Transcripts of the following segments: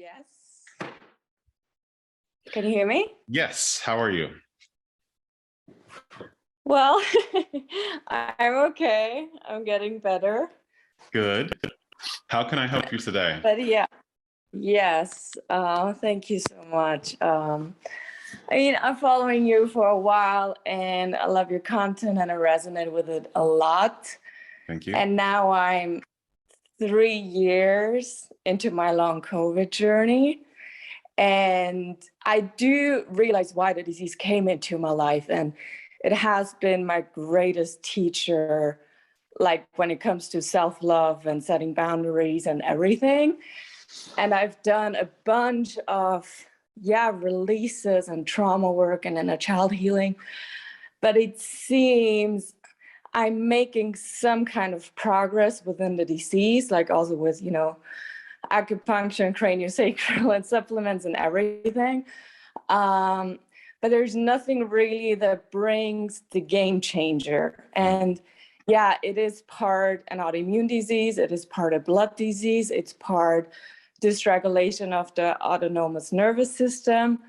Yes. Can you hear me? Yes. How are you? Well, I'm okay. I'm getting better. Good. How can I help you today? But yeah, yes. Thank you so much. I'm following you for a while and I love your content and I resonate with it a lot. Thank you. And now I'm 3 years into my long COVID journey. And I do realize why the disease came into my life. And it has been my greatest teacher, like when it comes to self-love and setting boundaries and everything. And I've done a bunch of, releases and trauma work and inner child healing. But it seems I'm making some kind of progress within the disease, like also with, acupuncture and craniosacral and supplements and everything. But there's nothing really that brings the game changer. And it is part an autoimmune disease. It is part a blood disease. It's part dysregulation of the autonomous nervous system.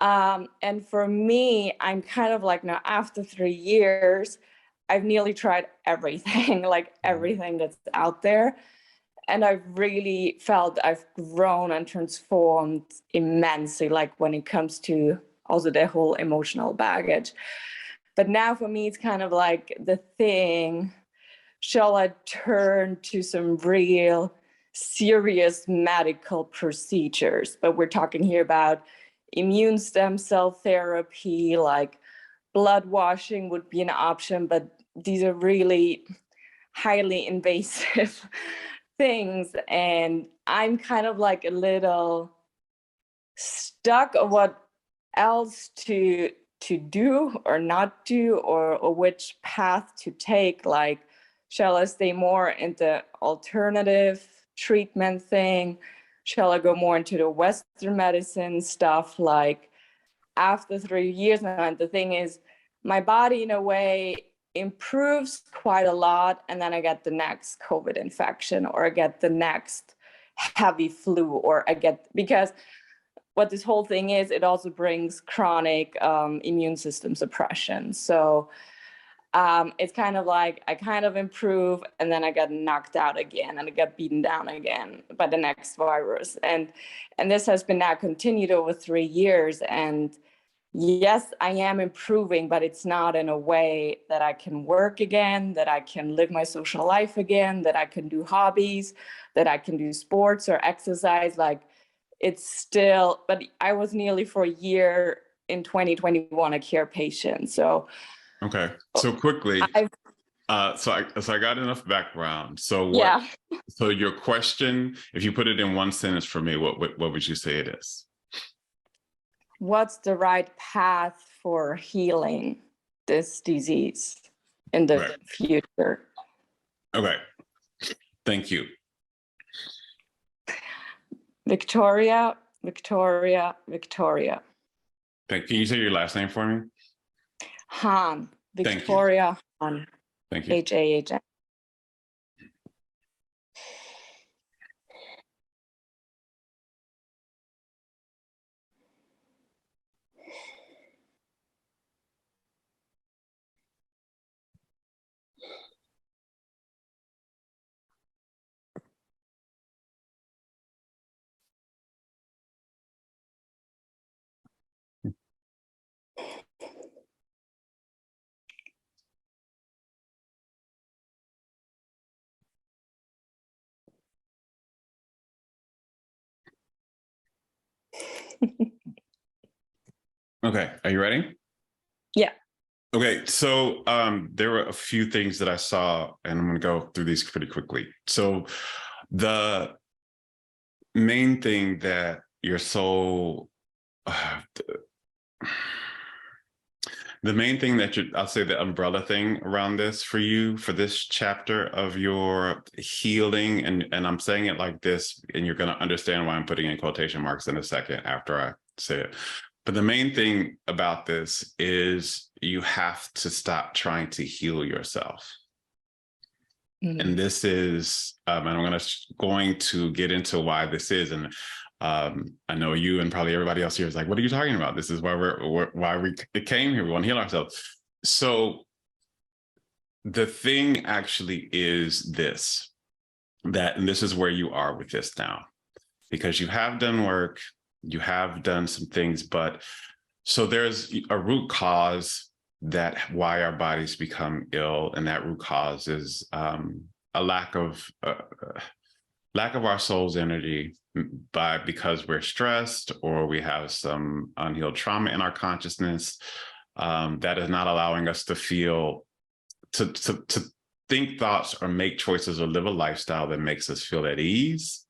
And for me, I'm kind of like now after 3 years, I've nearly tried everything, like everything that's out there. And I've really felt I've grown and transformed immensely, like when it comes to also the whole emotional baggage. But now for me, it's kind of like the thing, shall I turn to some real serious medical procedures? But we're talking here about immune stem cell therapy, like blood washing would be an option, but these are really highly invasive things. And I'm kind of like a little stuck of what else to do or not do, or which path to take. Like, shall I stay more into alternative treatment thing? Shall I go more into the Western medicine stuff? Like after 3 years now, and the thing is, my body in a way improves quite a lot, and then I get the next COVID infection, or I get the next heavy flu, or because what this whole thing is, it also brings chronic immune system suppression. So it's kind of like I kind of improve and then I got knocked out again and I got beaten down again by the next virus. And this has been now continued over 3 years. And yes, I am improving, but it's not in a way that I can work again, that I can live my social life again, that I can do hobbies, that I can do sports or exercise. Like it's still, but I was nearly for a year in 2021 a care patient. So okay, so quickly, so I got enough background. So so your question, if you put it in one sentence for me, what would you say it is? What's the right path for healing this disease in the future? Okay, thank you. Victoria, Victoria, Victoria. Can you say your last name for me? Han, Victoria Han. Thank you. H-A-H-N. Okay, are you ready? Yeah. Okay, so there were a few things that I saw, and I'm going to go through these pretty quickly. So the main thing that you're so the main thing that I'll say the umbrella thing around this for you, for this chapter of your healing, and I'm saying it like this, and you're going to understand why I'm putting in quotation marks in a second after I say it. But the main thing about this is you have to stop trying to heal yourself. And this is, and I'm going to get into why this is. And I know you and probably everybody else here is like, what are you talking about? This is why why we came here. We want to heal ourselves. So the thing actually is this, and this is where you are with this now, because you have done work, you have done some things, but so there's a root cause that why our bodies become ill, and that root cause is a lack of our soul's energy because we're stressed or we have some unhealed trauma in our consciousness that is not allowing us to feel, to think thoughts or make choices or live a lifestyle that makes us feel at ease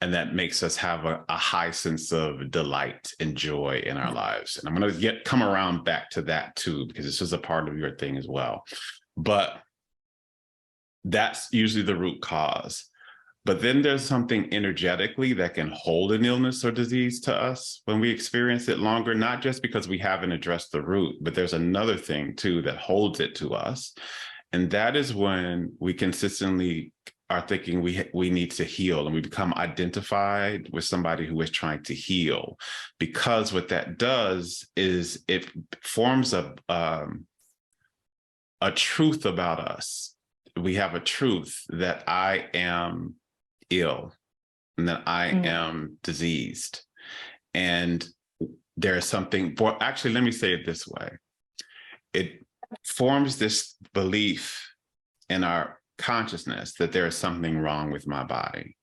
and that makes us have a high sense of delight and joy in our lives. And I'm going to come around back to that too, because this is a part of your thing as well. But that's usually the root cause. But then there's something energetically that can hold an illness or disease to us when we experience it longer, not just because we haven't addressed the root, but there's another thing too that holds it to us. And that is when we consistently are thinking we need to heal, and we become identified with somebody who is trying to heal, because what that does is it forms a truth about us. We have a truth that I am ill and that I am diseased. And there is something, well, actually, let me say it this way. It forms this belief in our consciousness that there is something wrong with my body.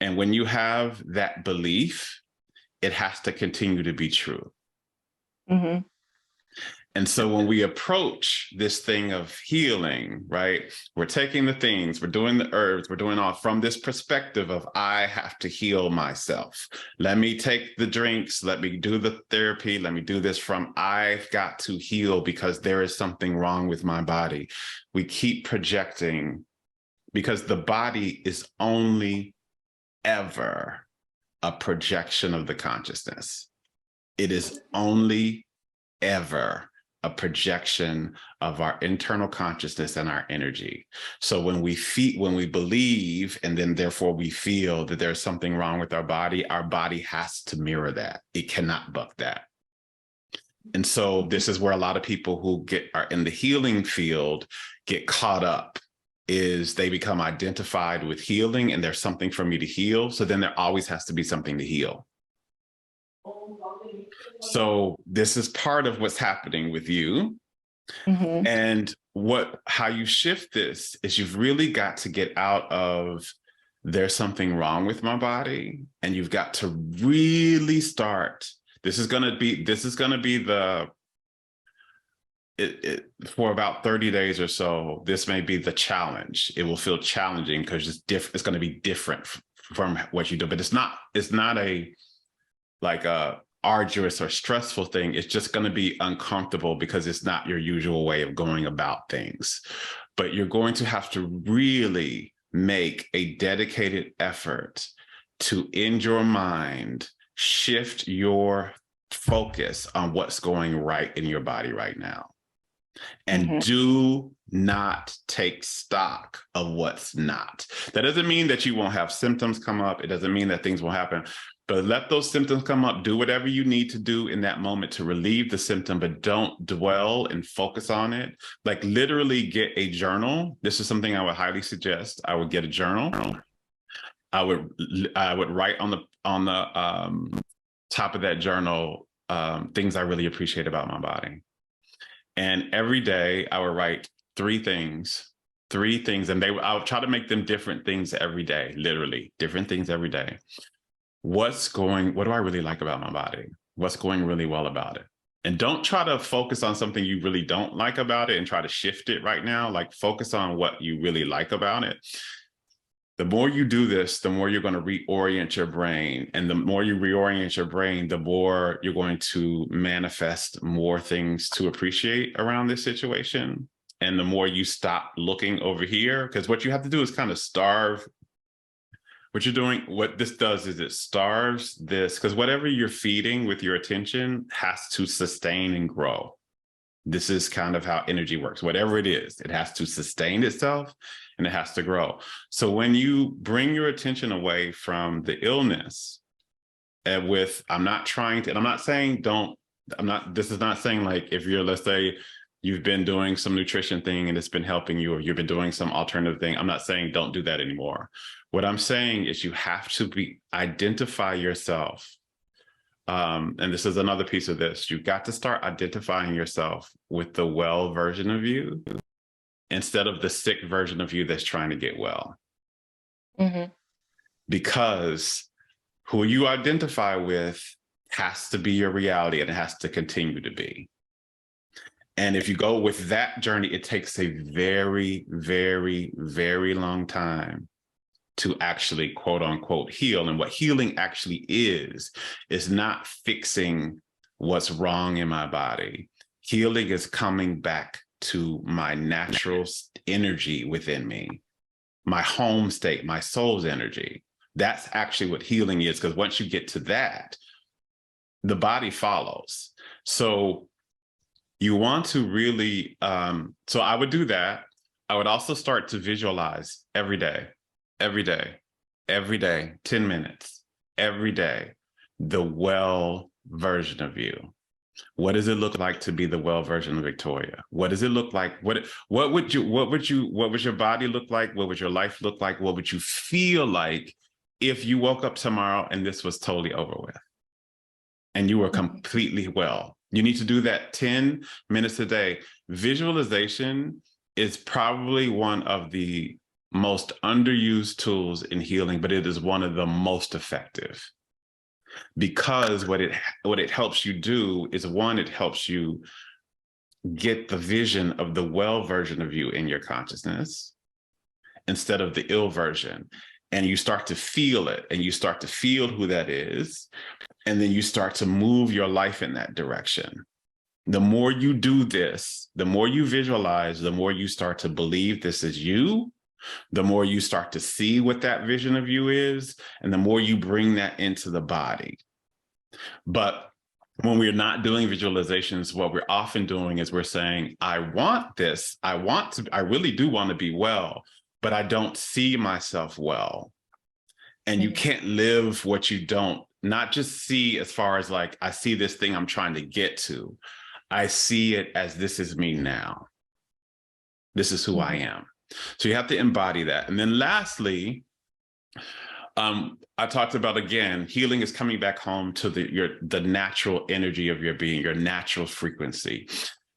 And when you have that belief, it has to continue to be true. Mm-hmm. And so when we approach this thing of healing, right, we're taking the things, we're doing the herbs, we're doing all from this perspective of I have to heal myself. Let me take the drinks, let me do the therapy, let me do this from I've got to heal because there is something wrong with my body. We keep projecting because the body is only ever a projection of the consciousness. It is only ever a projection of our internal consciousness and our energy. So when we believe, and then therefore we feel that there's something wrong with our body has to mirror that. It cannot buck that. And so this is where a lot of people who are in the healing field get caught up, is they become identified with healing and there's something for me to heal. So then there always has to be something to heal. So this is part of what's happening with you. Mm-hmm. And how you shift this is you've really got to get out of there's something wrong with my body, and you've got to really start. This is going to be for about 30 days or so. This may be the challenge. It will feel challenging because it's going to be different from what you do, but it's not a arduous or stressful thing. It's just going to be uncomfortable because it's not your usual way of going about things. But you're going to have to really make a dedicated effort to, in your mind, shift your focus on what's going right in your body right now. And do not take stock of what's not. That doesn't mean that you won't have symptoms come up. It doesn't mean that things won't happen. But let those symptoms come up. Do whatever you need to do in that moment to relieve the symptom, but don't dwell and focus on it. Like literally get a journal. This is something I would highly suggest. I would get a journal. I would write on the top of that journal things I really appreciate about my body. And every day I would write three things, and I would try to make them different things every day, literally different things every day. What do I really like about my body? What's going really well about it? And don't try to focus on something you really don't like about it and try to shift it right now. Like focus on what you really like about it. The more you do this, the more you're going to reorient your brain. And the more you reorient your brain, the more you're going to manifest more things to appreciate around this situation. And the more you stop looking over here, because what you have to do is kind of starve what you're doing. What this does is it starves this, because whatever you're feeding with your attention has to sustain and grow. This is kind of how energy works. Whatever it is, it has to sustain itself and it has to grow. So when you bring your attention away from the illness I'm not trying to, and I'm not saying this is not saying like if you're, let's say you've been doing some nutrition thing and it's been helping you, or you've been doing some alternative thing. I'm not saying don't do that anymore. What I'm saying is you have to identify yourself. And this is another piece of this. You've got to start identifying yourself with the well version of you instead of the sick version of you that's trying to get well. Mm-hmm. Because who you identify with has to be your reality, and it has to continue to be. And if you go with that journey, it takes a very, very, very long time to actually, quote unquote, heal. And what healing actually is not fixing what's wrong in my body. Healing is coming back to my natural energy within me, my home state, my soul's energy. That's actually what healing is, because once you get to that, the body follows. So you want to really, so I would do that. I would also start to visualize every day, 10 minutes, every day, the well version of you. What does it look like to be the well version of Victoria? What does it look like? What would your body look like? What would your life look like? What would you feel like if you woke up tomorrow and this was totally over with and you were completely well? You need to do that 10 minutes a day. Visualization is probably one of the most underused tools in healing, but it is one of the most effective. Because what it helps you do is, one, it helps you get the vision of the well version of you in your consciousness instead of the ill version. And you start to feel it, and you start to feel who that is. And then you start to move your life in that direction. The more you do this, the more you visualize, the more you start to believe this is you, the more you start to see what that vision of you is, and the more you bring that into the body. But when we're not doing visualizations, what we're often doing is we're saying, I want this, I really do want to be well, but I don't see myself well. And you can't live what you don't, not just see as far as like, I see this thing I'm trying to get to. I see it as, this is me now. This is who I am. So you have to embody that. And then lastly, I talked about, again, healing is coming back home to the natural energy of your being, your natural frequency.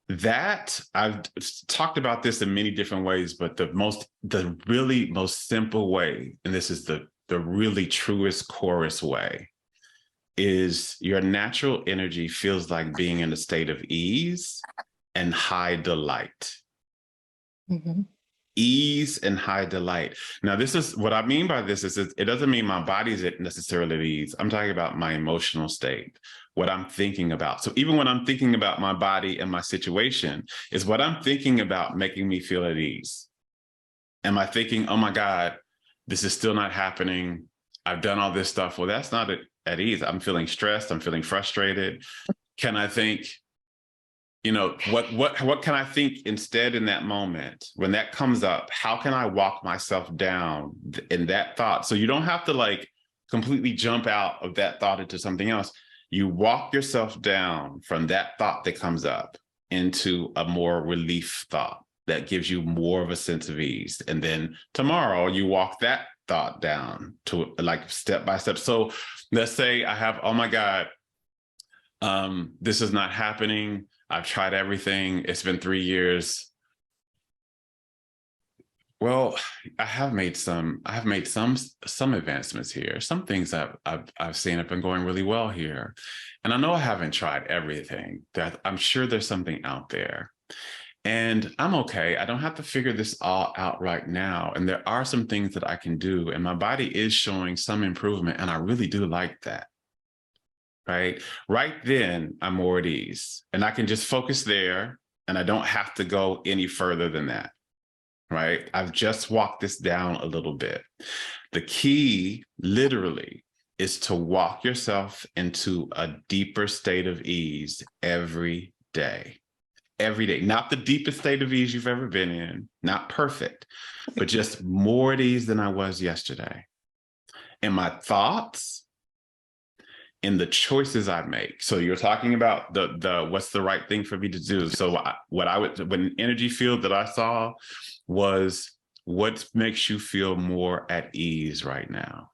That, I've talked about this in many different ways, but the really most simple way, and this is the really truest, chorus way, is your natural energy feels like being in a state of ease and high delight. Mm-hmm. Ease and high delight. Now, this is what I mean by this is it doesn't mean my body's necessarily at ease. I'm talking about my emotional state, what I'm thinking about. So even when I'm thinking about my body and my situation, is what I'm thinking about making me feel at ease? Am I thinking, oh my God, this is still not happening, I've done all this stuff? Well, that's not at ease. I'm feeling stressed. I'm feeling frustrated. Can I think, what can I think instead in that moment when that comes up? How can I walk myself down in that thought? So you don't have to like completely jump out of that thought into something else. You walk yourself down from that thought that comes up into a more relief thought that gives you more of a sense of ease. And then tomorrow you walk that thought down to like step by step. So let's say I have, oh my God, this is not happening. I've tried everything. It's been 3 years. Well, I have made some advancements here. Some things I've seen have been going really well here. And I know I haven't tried everything. That I'm sure there's something out there. And I'm okay. I don't have to figure this all out right now. And there are some things that I can do. And my body is showing some improvement. And I really do like that. Right then, I'm more at ease. And I can just focus there. And I don't have to go any further than that. Right? I've just walked this down a little bit. The key, literally, is to walk yourself into a deeper state of ease every day. Every day, not the deepest state of ease you've ever been in, not perfect, but just more at ease than I was yesterday. In my thoughts, in the choices I make. So you're talking about the what's the right thing for me to do. So when energy field that I saw was what makes you feel more at ease right now.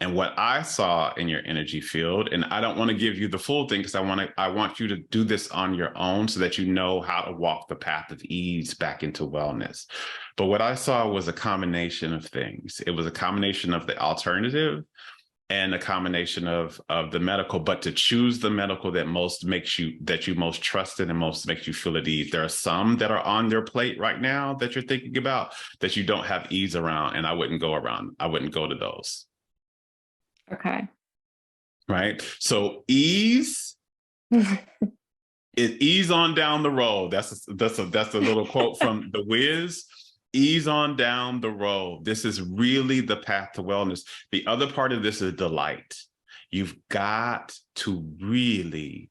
And what I saw in your energy field, and I don't want to give you the full thing because I want you to do this on your own so that you know how to walk the path of ease back into wellness. But what I saw was a combination of things. It was a combination of the alternative and a combination of the medical, but to choose the medical that you most trusted and most makes you feel at ease. There are some that are on their plate right now that you're thinking about that you don't have ease around, and I wouldn't go to those. Okay. Right. So ease is ease on down the road. That's a little quote from The Wiz. Ease on down the road. This is really the path to wellness. The other part of this is delight. You've got to really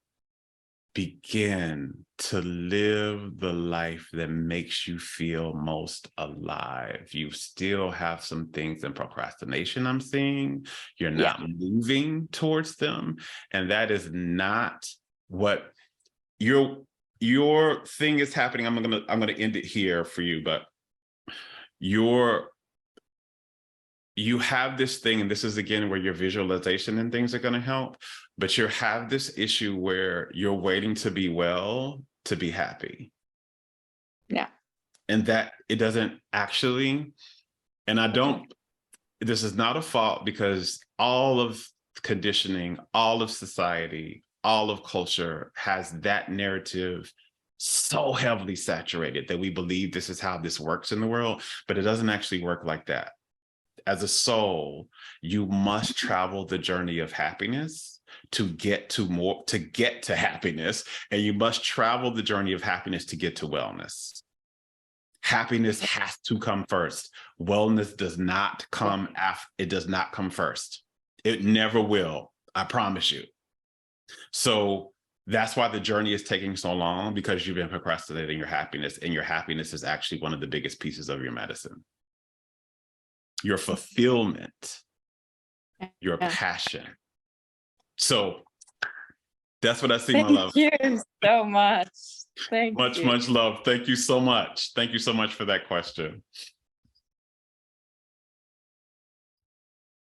begin to live the life that makes you feel most alive. You still have some things in procrastination, I'm seeing. You're not moving towards them. And that is not what your thing is happening. I'm gonna end it here for you, but you have this thing, and this is again where your visualization and things are going to help, but you have this issue where you're waiting to be well to be happy. Yeah. And that it doesn't actually, and this is not a fault, because all of conditioning, all of society, all of culture has that narrative so heavily saturated that we believe this is how this works in the world, but it doesn't actually work like that. As a soul, you must travel the journey of happiness to get to happiness, and you must travel the journey of happiness to get to wellness. Happiness has to come first. Wellness does not come after. It does not come first. It never will. I promise you. So that's why the journey is taking so long, because you've been procrastinating your happiness, and your happiness is actually one of the biggest pieces of your medicine. Your fulfillment, your passion. So that's what I see, my love. Thank you so much. Thank you. Much love. Thank you so much. Thank you so much for that question.